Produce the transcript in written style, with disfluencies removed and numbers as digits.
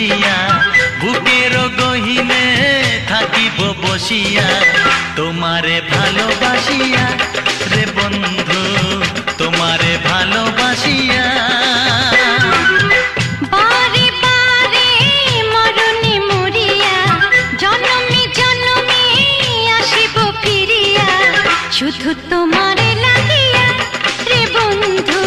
মিশিয়া বুকের গহিনে থাকিব বসিয়া তোমারে ভালোবাসিয়া রে বন্ধু তোমারে ভালোবাসিয়া বারে বারে মরণে মরিয়া জনমে জনমে আসিব ফিরিয়া শুধু তোমারে লাগিয়া রে বন্ধু